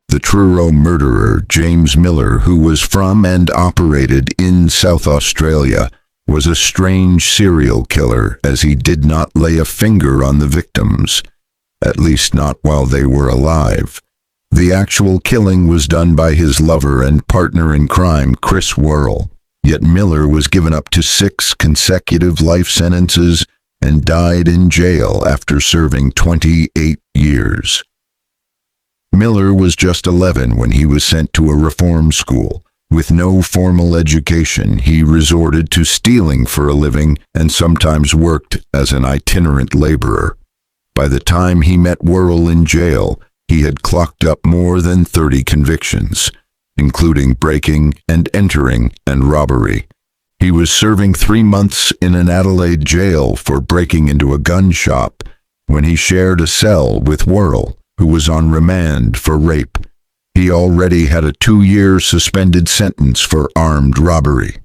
The TRURO murderer, James Miller, who was from and operated in South Australia, was a strange serial killer, as he did not lay a finger on the victims, at least not while they were alive. The actual killing was done by his lover and partner in crime, Chris Worrell, yet Miller was given up to 6 consecutive life sentences and died in jail after serving 28 years. Miller was just 11 when he was sent to a reform school. With no formal education, he resorted to stealing for a living and sometimes worked as an itinerant laborer. By the time he met Worrell in jail, he had clocked up more than 30 convictions, including breaking and entering and robbery. He was serving 3 months in an Adelaide jail for breaking into a gun shop when he shared a cell with Worrell, who was on remand for rape. He already had a 2-year suspended sentence for armed robbery.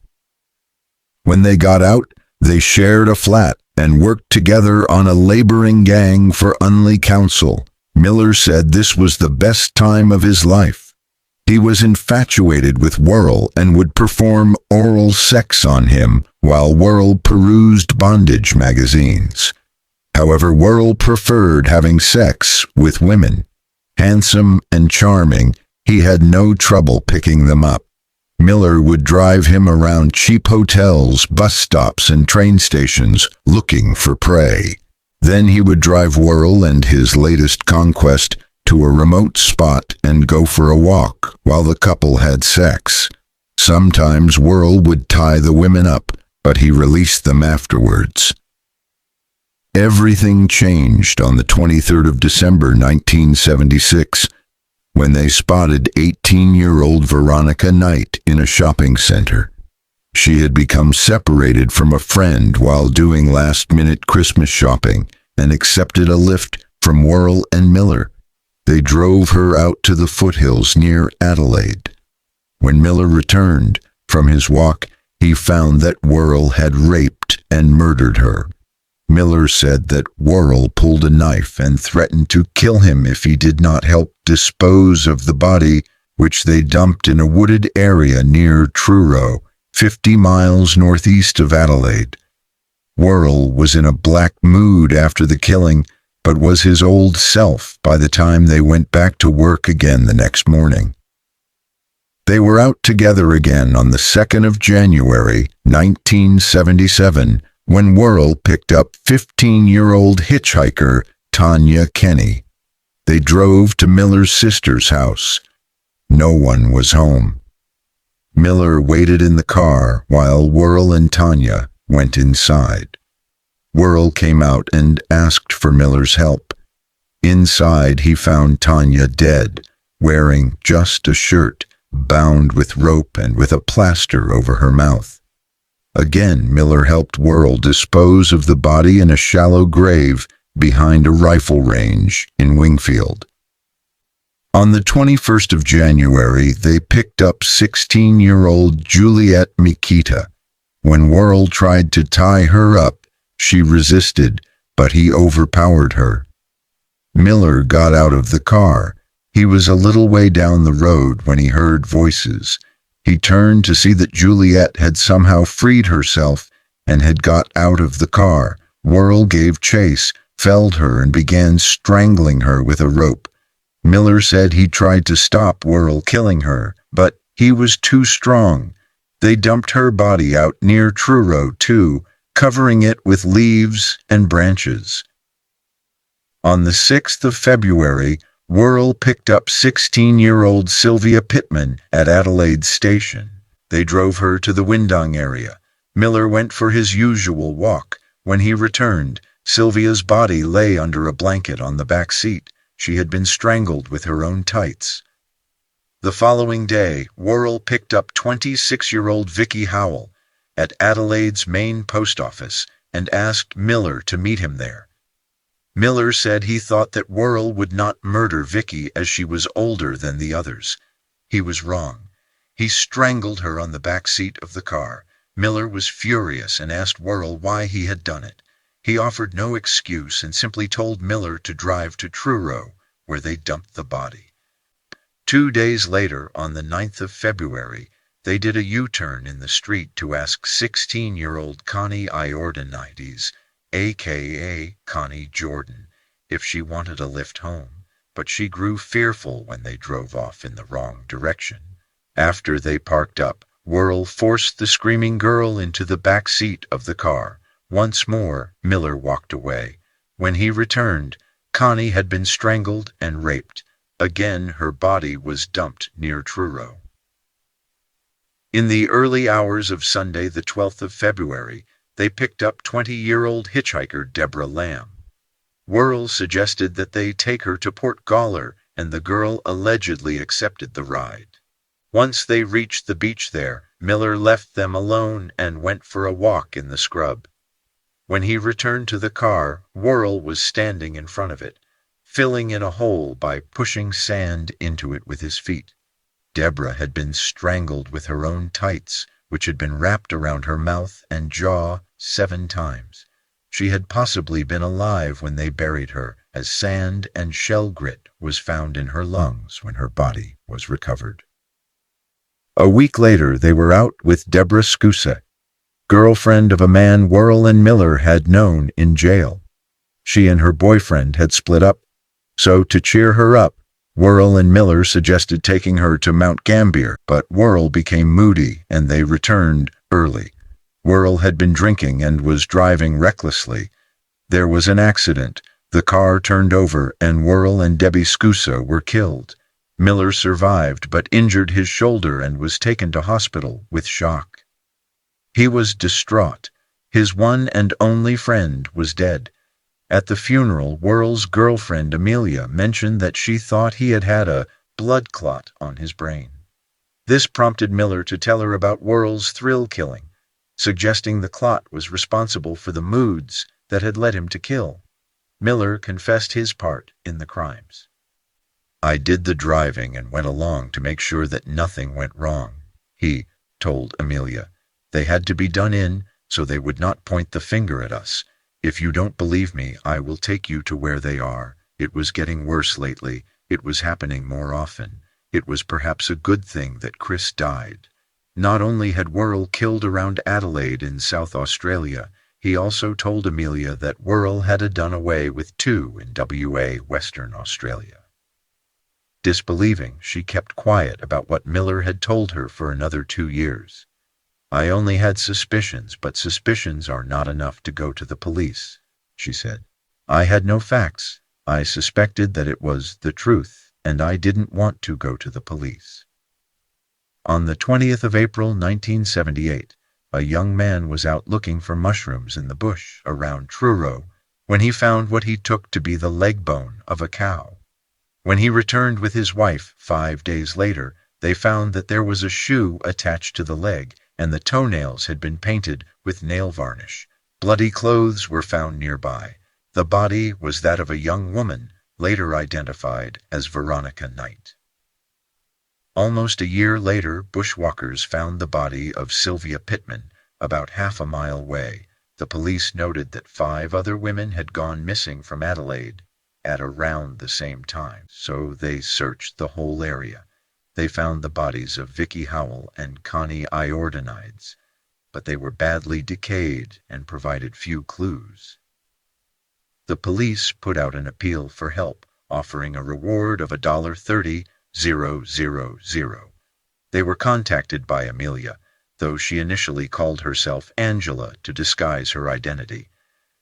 When they got out, they shared a flat and worked together on a laboring gang for Unley Council. Miller said this was the best time of his life. He was infatuated with Worrell and would perform oral sex on him while Worrell perused bondage magazines. However, Worrell preferred having sex with women. Handsome and charming, he had no trouble picking them up. Miller would drive him around cheap hotels, bus stops, and train stations looking for prey. Then he would drive Worrell and his latest conquest to a remote spot and go for a walk while the couple had sex. Sometimes Worrell would tie the women up, but he released them afterwards. Everything changed on the 23rd of December 1976 when they spotted 18-year-old Veronica Knight in a shopping center. She had become separated from a friend while doing last-minute Christmas shopping and accepted a lift from Worrell and Miller. They drove her out to the foothills near Adelaide. When Miller returned from his walk, he found that Worrell had raped and murdered her. Miller said that Worrell pulled a knife and threatened to kill him if he did not help dispose of the body, which they dumped in a wooded area near Truro, 50 miles northeast of Adelaide. Worrell was in a black mood after the killing, but was his old self by the time they went back to work again the next morning. They were out together again on the 2nd of January, 1977, when Worrell picked up 15-year-old hitchhiker Tanya Kenny. They drove to Miller's sister's house. No one was home. Miller waited in the car while Worrell and Tanya went inside. Worrell came out and asked for Miller's help. Inside, he found Tanya dead, wearing just a shirt, bound with rope and with a plaster over her mouth. Again, Miller helped Worrell dispose of the body in a shallow grave behind a rifle range in Wingfield. On the 21st of January, they picked up 16-year-old Juliet Mikita. When Worrell tried to tie her up, she resisted, but he overpowered her. Miller got out of the car. He was a little way down the road when he heard voices. He turned to see that Juliet had somehow freed herself and had got out of the car. Worrell gave chase, felled her, and began strangling her with a rope. Miller said he tried to stop Worrell killing her, but he was too strong. They dumped her body out near Truro, too, covering it with leaves and branches. On the 6th of February, Worrell picked up 16-year-old Sylvia Pittman at Adelaide Station. They drove her to the Windong area. Miller went for his usual walk. When he returned, Sylvia's body lay under a blanket on the back seat. She had been strangled with her own tights. The following day, Worrell picked up 26-year-old Vicky Howell at Adelaide's main post office and asked Miller to meet him there. Miller said he thought that Worrell would not murder Vicky as she was older than the others. He was wrong. He strangled her on the back seat of the car. Miller was furious and asked Worrell why he had done it. He offered no excuse and simply told Miller to drive to Truro, where they dumped the body. 2 days later, on the 9th of February, they did a U-turn in the street to ask 16-year-old Connie Iordanides, a.k.a. Connie Jordan, if she wanted a lift home, but she grew fearful when they drove off in the wrong direction. After they parked up, Worrell forced the screaming girl into the back seat of the car. Once more, Miller walked away. When he returned, Connie had been strangled and raped. Again, her body was dumped near Truro. In the early hours of Sunday, the 12th of February, they picked up 20-year-old hitchhiker Deborah Lamb. Worrell suggested that they take her to Port Gawler, and the girl allegedly accepted the ride. Once they reached the beach there, Miller left them alone and went for a walk in the scrub. When he returned to the car, Worrell was standing in front of it, filling in a hole by pushing sand into it with his feet. Deborah had been strangled with her own tights, which had been wrapped around her mouth and jaw 7 times. She had possibly been alive when they buried her, as sand and shell grit was found in her lungs when her body was recovered. A week later, they were out with Deborah Scusa, girlfriend of a man Worrell and Miller had known in jail. She and her boyfriend had split up, so to cheer her up, Worrell and Miller suggested taking her to Mount Gambier, but Worrell became moody and they returned early. Worrell had been drinking and was driving recklessly. There was an accident. The car turned over and Worrell and Debbie Scusa were killed. Miller survived but injured his shoulder and was taken to hospital with shock. He was distraught. His one and only friend was dead. At the funeral, Worrell's girlfriend Amelia mentioned that she thought he had had a blood clot on his brain. This prompted Miller to tell her about Worrell's thrill killing, suggesting the clot was responsible for the moods that had led him to kill. Miller confessed his part in the crimes. "I did the driving and went along to make sure that nothing went wrong," he told Amelia. "They had to be done in so they would not point the finger at us. If you don't believe me, I will take you to where they are. It was getting worse lately. It was happening more often. It was perhaps a good thing that Chris died." Not only had Worrell killed around Adelaide in South Australia, he also told Amelia that Worrell had done away with 2 in WA, Western Australia. Disbelieving, she kept quiet about what Miller had told her for another 2 years. "I only had suspicions, but suspicions are not enough to go to the police," she said. "I had no facts. I suspected that it was the truth, and I didn't want to go to the police." On the 20th of April, 1978, a young man was out looking for mushrooms in the bush around Truro when he found what he took to be the leg bone of a cow. When he returned with his wife 5 days later, they found that there was a shoe attached to the leg, and the toenails had been painted with nail varnish. Bloody clothes were found nearby. The body was that of a young woman, later identified as Veronica Knight. Almost a year later, bushwalkers found the body of Sylvia Pittman about half a mile away. The police noted that 5 other women had gone missing from Adelaide at around the same time, so they searched the whole area. They found the bodies of Vicky Howell and Connie Iordanides, but they were badly decayed and provided few clues. The police put out an appeal for help, offering a reward of $30,000. They were contacted by Amelia, though she initially called herself Angela to disguise her identity.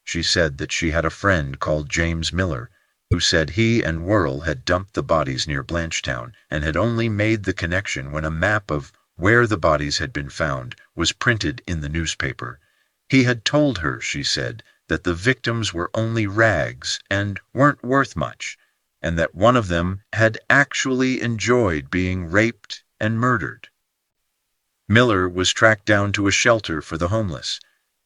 She said that she had a friend called James Miller, who said he and Worrell had dumped the bodies near Blanchetown and had only made the connection when a map of where the bodies had been found was printed in the newspaper. He had told her, she said, that the victims were only rags and weren't worth much, and that one of them had actually enjoyed being raped and murdered. Miller was tracked down to a shelter for the homeless.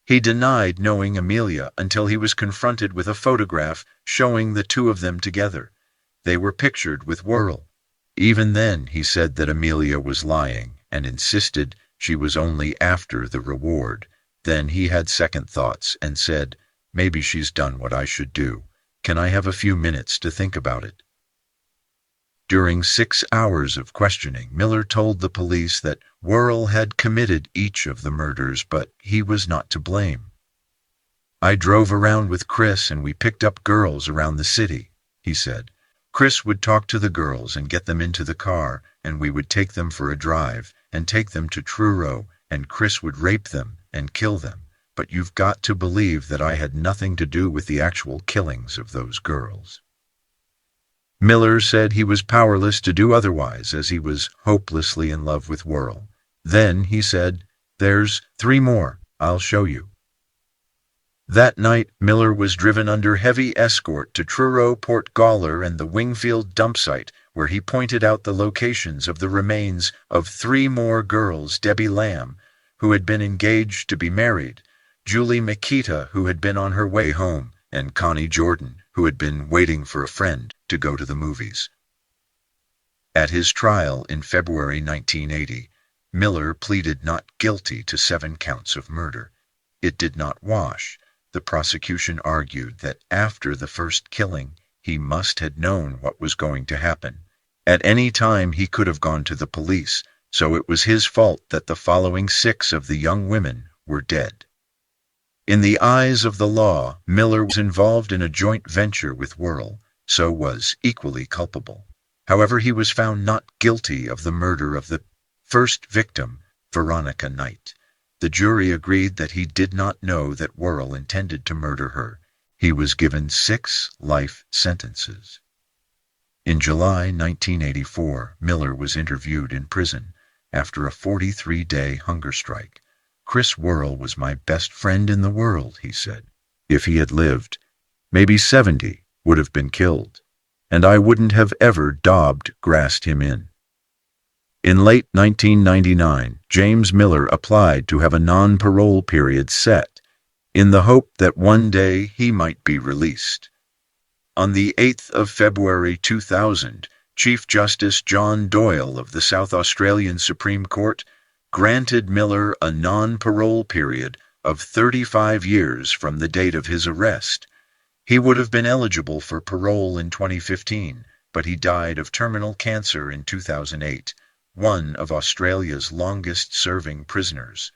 He denied knowing Amelia until he was confronted with a photograph showing the 2 of them together. They were pictured with Worrell. Even then, he said that Amelia was lying and insisted she was only after the reward. Then he had second thoughts and said, "Maybe she's done what I should do. Can I have a few minutes to think about it?" During 6 hours of questioning, Miller told the police that Worrell had committed each of the murders, but he was not to blame. "I drove around with Chris and we picked up girls around the city," he said. "Chris would talk to the girls and get them into the car, and we would take them for a drive and take them to Truro, and Chris would rape them and kill them. But you've got to believe that I had nothing to do with the actual killings of those girls." Miller said he was powerless to do otherwise, as he was hopelessly in love with Worrell. Then he said, "There's 3 more. I'll show you." That night, Miller was driven under heavy escort to Truro, Port Gawler, and the Wingfield dump site, where he pointed out the locations of the remains of 3 more girls: Debbie Lamb, who had been engaged to be married, Julie Makita, who had been on her way home, and Connie Jordan, who had been waiting for a friend to go to the movies. At his trial in February 1980, Miller pleaded not guilty to 7 counts of murder. It did not wash. The prosecution argued that after the first killing, he must have known what was going to happen. At any time he could have gone to the police, so it was his fault that the following 6 of the young women were dead. In the eyes of the law, Miller was involved in a joint venture with Worrell, so was equally culpable. However, he was found not guilty of the murder of the first victim, Veronica Knight. The jury agreed that he did not know that Worrell intended to murder her. He was given 6 life sentences. In July 1984, Miller was interviewed in prison after a 43-day hunger strike. "Chris Worrell was my best friend in the world," he said. "If he had lived, maybe 70 would have been killed, and I wouldn't have ever grassed him in." In late 1999, James Miller applied to have a non-parole period set, in the hope that one day he might be released. On the 8th of February 2000, Chief Justice John Doyle of the South Australian Supreme Court granted Miller a non-parole period of 35 years from the date of his arrest. He would have been eligible for parole in 2015, but he died of terminal cancer in 2008, one of Australia's longest-serving prisoners.